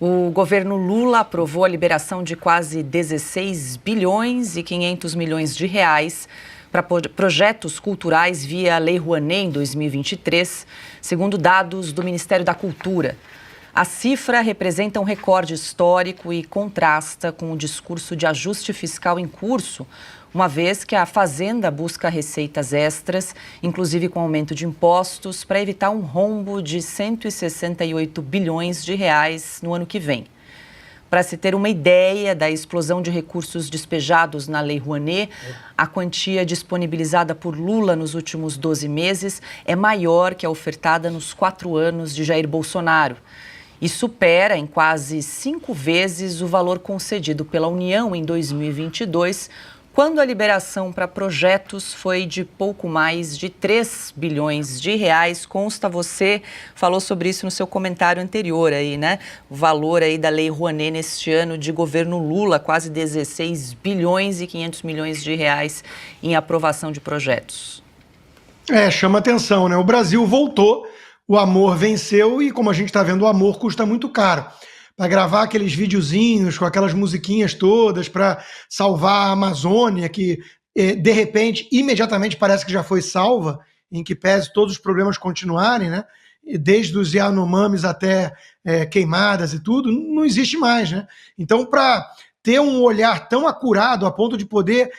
O governo Lula aprovou a liberação de quase 16 bilhões e 500 milhões de reais para projetos culturais via Lei Rouanet em 2023, segundo dados do Ministério da Cultura. A cifra representa um recorde histórico e contrasta com o discurso de ajuste fiscal em curso, uma vez que a Fazenda busca receitas extras, inclusive com aumento de impostos, para evitar um rombo de 168 bilhões de reais no ano que vem. Para se ter uma ideia da explosão de recursos despejados na Lei Rouanet, a quantia disponibilizada por Lula nos últimos 12 meses é maior que a ofertada nos 4 anos de Jair Bolsonaro e supera em quase 5 vezes o valor concedido pela União em 2022, quando a liberação para projetos foi de pouco mais de 3 bilhões de reais. Consta, você falou sobre isso no seu comentário anterior aí, né? O valor aí da Lei Rouanet neste ano de governo Lula, quase 16 bilhões e 500 milhões de reais em aprovação de projetos. Chama atenção, né? O Brasil voltou, o amor venceu e, como a gente está vendo, o amor custa muito caro. Para gravar aqueles videozinhos com aquelas musiquinhas todas, para salvar a Amazônia, que de repente, imediatamente parece que já foi salva, em que pese todos os problemas continuarem, né? Desde os Yanomamis até queimadas e tudo, não existe mais, né? Então, para ter um olhar tão acurado a ponto de poder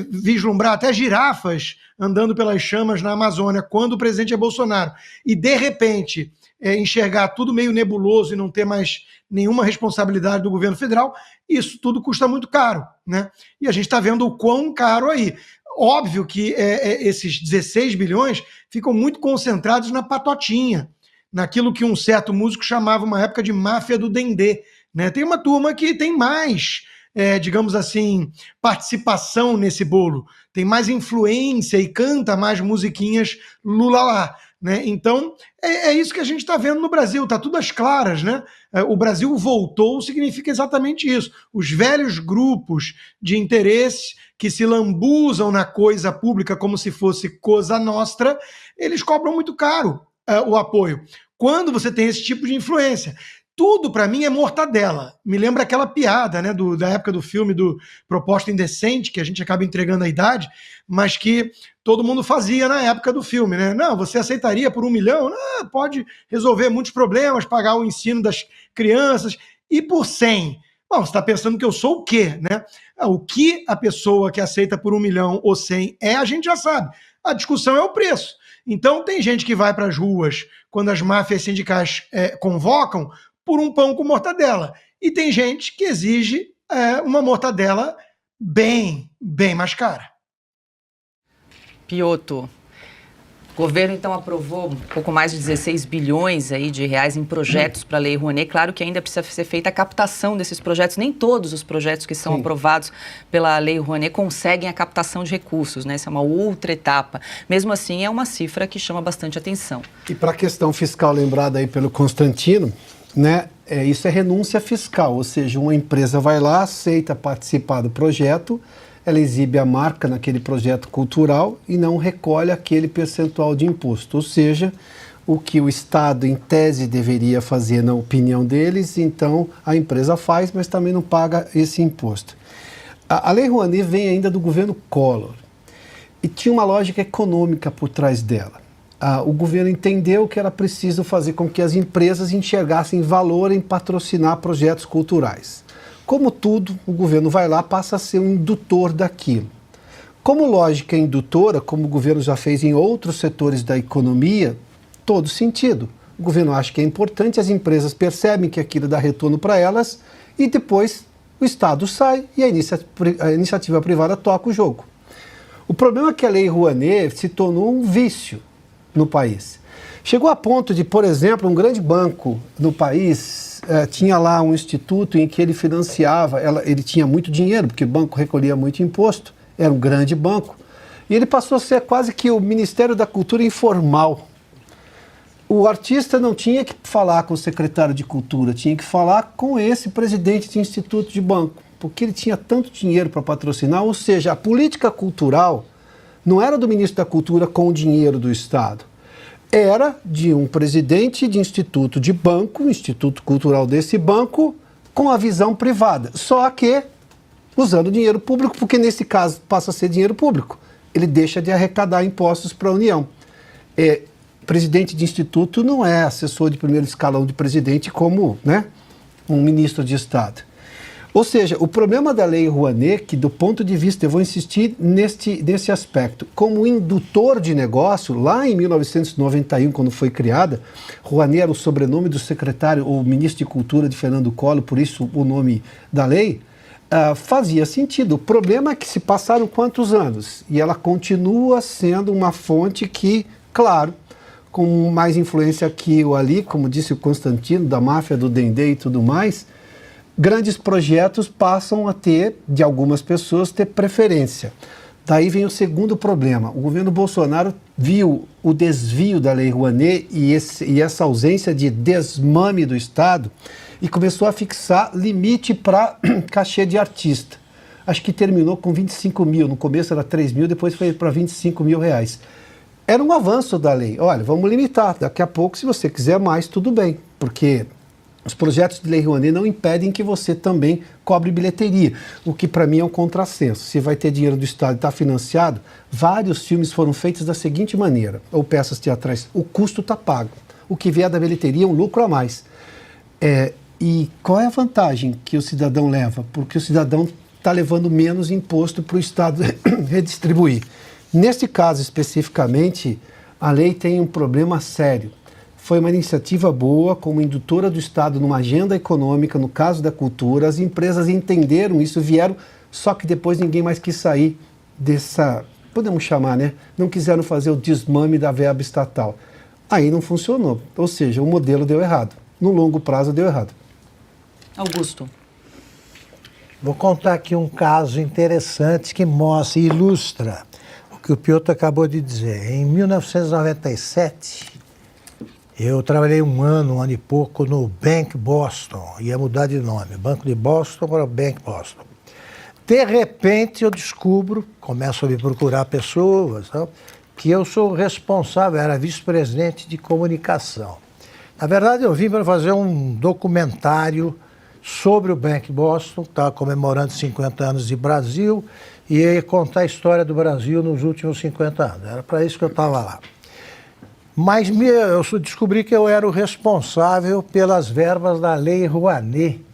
vislumbrar até girafas andando pelas chamas na Amazônia, quando o presidente é Bolsonaro, e de repente enxergar tudo meio nebuloso e não ter mais nenhuma responsabilidade do governo federal, isso tudo custa muito caro, né? E a gente está vendo o quão caro aí. Óbvio que esses 16 bilhões ficam muito concentrados na patotinha, naquilo que um certo músico chamava uma época de máfia do dendê, né? Tem uma turma que tem mais, digamos assim, participação nesse bolo, tem mais influência e canta mais musiquinhas Lula lá, né? Então, é isso que a gente está vendo no Brasil, está tudo às claras, né? O Brasil voltou significa exatamente isso. Os velhos grupos de interesse que se lambuzam na coisa pública como se fosse Cosa Nostra, eles cobram muito caro o apoio. Quando você tem esse tipo de influência, tudo para mim é mortadela. Me lembra aquela piada, né, da época do filme do Proposta Indecente, que a gente acaba entregando a idade, mas que todo mundo fazia na época do filme, né? Não, você aceitaria por 1 milhão? Não, pode resolver muitos problemas, pagar o ensino das crianças. E por 100? Bom, você está pensando que eu sou o quê, né? O que a pessoa que aceita por 1 milhão ou 100 a gente já sabe. A discussão é o preço. Então tem gente que vai para as ruas quando as máfias sindicais convocam por um pão com mortadela. E tem gente que exige uma mortadela bem mais cara. Piotr, o governo então aprovou um pouco mais de 16 bilhões aí de reais em projetos para a Lei Rouanet. Claro que ainda precisa ser feita a captação desses projetos. Nem todos os projetos que são aprovados pela Lei Rouanet conseguem a captação de recursos, né? Essa é uma outra etapa. Mesmo assim, é uma cifra que chama bastante atenção. E para a questão fiscal lembrada aí pelo Constantino, né? Isso é renúncia fiscal, ou seja, uma empresa vai lá, aceita participar do projeto, ela exibe a marca naquele projeto cultural e não recolhe aquele percentual de imposto. Ou seja, o que o Estado, em tese, deveria fazer na opinião deles, então a empresa faz, mas também não paga esse imposto. A Lei Rouanet vem ainda do governo Collor e tinha uma lógica econômica por trás dela. O governo entendeu que era preciso fazer com que as empresas enxergassem valor em patrocinar projetos culturais. Como tudo, o governo vai lá, passa a ser um indutor daquilo. Como lógica indutora, como o governo já fez em outros setores da economia, todo sentido. O governo acha que é importante, as empresas percebem que aquilo dá retorno para elas e depois o Estado sai e a iniciativa privada toca o jogo. O problema é que a Lei Rouanet se tornou um vício no país. Chegou a ponto de, por exemplo, um grande banco no país tinha lá um instituto em que ele financiava, ele tinha muito dinheiro, porque o banco recolhia muito imposto, era um grande banco, e ele passou a ser quase que o Ministério da Cultura informal. O artista não tinha que falar com o secretário de Cultura, tinha que falar com esse presidente de instituto de banco, porque ele tinha tanto dinheiro para patrocinar, ou seja, a política cultural não era do ministro da Cultura com o dinheiro do Estado. era de um presidente de instituto de banco, instituto cultural desse banco, com a visão privada. Só que usando dinheiro público, porque nesse caso passa a ser dinheiro público. Ele deixa de arrecadar impostos para a União. Presidente de instituto não é assessor de primeiro escalão de presidente como, né, um ministro de Estado. Ou seja, o problema da Lei Rouanet, que do ponto de vista, eu vou insistir nesse aspecto, como indutor de negócio, lá em 1991, quando foi criada, Rouanet era o sobrenome do secretário, ou ministro de Cultura de Fernando Collor, por isso o nome da lei, fazia sentido. O problema é que se passaram quantos anos? E ela continua sendo uma fonte que, claro, com mais influência aqui ou ali, como disse o Constantino, da máfia do Dendê e tudo mais, grandes projetos passam a ter, de algumas pessoas, ter preferência. Daí vem o segundo problema. O governo Bolsonaro viu o desvio da Lei Rouanet e essa ausência de desmame do Estado e começou a fixar limite para cachê de artista. Acho que terminou com 25 mil. No começo era 3 mil, depois foi para 25 mil reais. Era um avanço da lei. Olha, vamos limitar. Daqui a pouco, se você quiser mais, tudo bem. Porque os projetos de Lei Rouanet não impedem que você também cobre bilheteria, o que para mim é um contrassenso. Se vai ter dinheiro do Estado e está financiado, vários filmes foram feitos da seguinte maneira, ou peças teatrais, o custo está pago. O que vier da bilheteria é um lucro a mais. E qual é a vantagem que o cidadão leva? Porque o cidadão está levando menos imposto para o Estado redistribuir. Neste caso especificamente, a lei tem um problema sério. Foi uma iniciativa boa, como indutora do Estado numa agenda econômica, no caso da cultura. As empresas entenderam isso, vieram, só que depois ninguém mais quis sair dessa, podemos chamar, né? Não quiseram fazer o desmame da verba estatal. Aí não funcionou, ou seja, o modelo deu errado. No longo prazo deu errado. Augusto. Vou contar aqui um caso interessante que mostra e ilustra o que o Piotr acabou de dizer. Em 1997... eu trabalhei um ano e pouco no Bank Boston, ia mudar de nome, Banco de Boston para Bank Boston. De repente eu descubro, começo a me procurar pessoas, que eu sou responsável, era vice-presidente de comunicação. Na verdade eu vim para fazer um documentário sobre o Bank Boston, que estava comemorando 50 anos de Brasil, e ia contar a história do Brasil nos últimos 50 anos. Era para isso que eu estava lá. Mas eu descobri que eu era o responsável pelas verbas da Lei Rouanet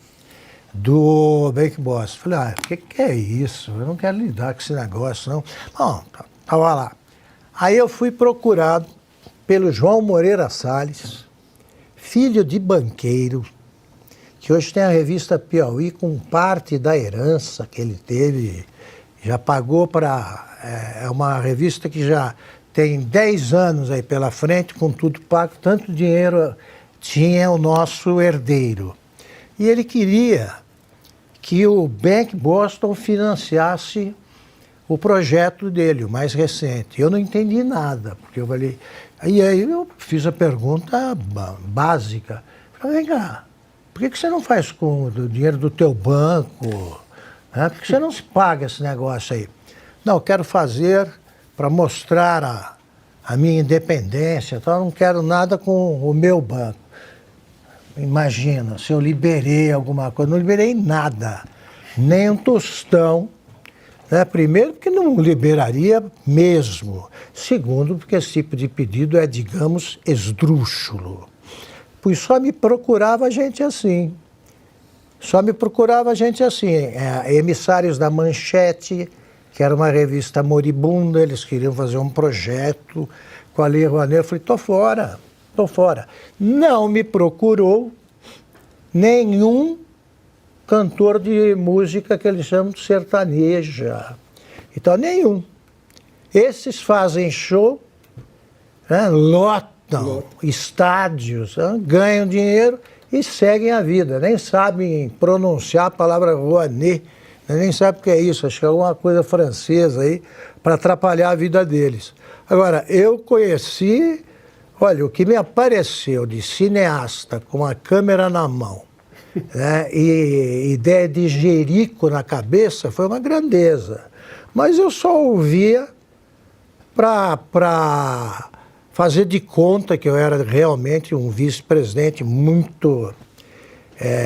do Bank Boston. Falei, o que é isso? Eu não quero lidar com esse negócio, não. Bom, estava lá. Aí eu fui procurado pelo João Moreira Salles, filho de banqueiro, que hoje tem a revista Piauí com parte da herança que ele teve, já pagou para... É uma revista que já... tem 10 anos aí pela frente, com tudo pago, tanto dinheiro tinha o nosso herdeiro. E ele queria que o Bank Boston financiasse o projeto dele, o mais recente. Eu não entendi nada, porque eu falei... E aí eu fiz a pergunta básica. Falei, vem cá, por que você não faz com o dinheiro do teu banco? Por que você não se paga esse negócio aí? Não, eu quero fazer... para mostrar a minha independência, então eu não quero nada com o meu banco. Imagina, se eu liberei alguma coisa, não liberei nada, nem um tostão. Né? Primeiro, porque não liberaria mesmo. Segundo, porque esse tipo de pedido é, digamos, esdrúxulo. Pois só me procurava gente assim. Só me procurava gente assim. Emissários da Manchete, que era uma revista moribunda, eles queriam fazer um projeto com a Lei Rouanet. Eu falei, tô fora. Não me procurou nenhum cantor de música que eles chamam de sertaneja. Então, nenhum. Esses fazem show, né, lotam estádios, né, ganham dinheiro e seguem a vida. Nem sabem pronunciar a palavra Rouanet. Nem sabe o que é isso, acho que é alguma coisa francesa aí para atrapalhar a vida deles. Agora, eu conheci, olha, o que me apareceu de cineasta com a câmera na mão, né, e ideia de jerico na cabeça foi uma grandeza. Mas eu só ouvia para fazer de conta que eu era realmente um vice-presidente muito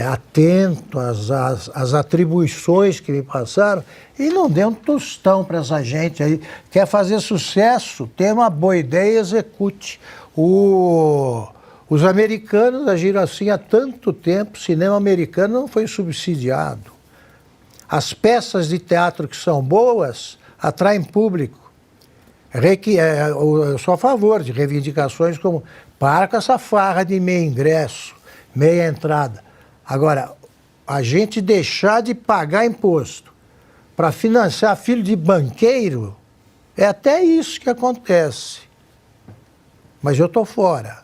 atento às atribuições que me passaram, e não deu um tostão para essa gente aí. Quer fazer sucesso, tem uma boa ideia e execute. Os americanos agiram assim há tanto tempo, o cinema americano não foi subsidiado. As peças de teatro que são boas atraem público. Eu sou a favor de reivindicações como para com essa farra de meio ingresso, meia entrada. Agora, a gente deixar de pagar imposto para financiar filho de banqueiro, é até isso que acontece. Mas eu estou fora.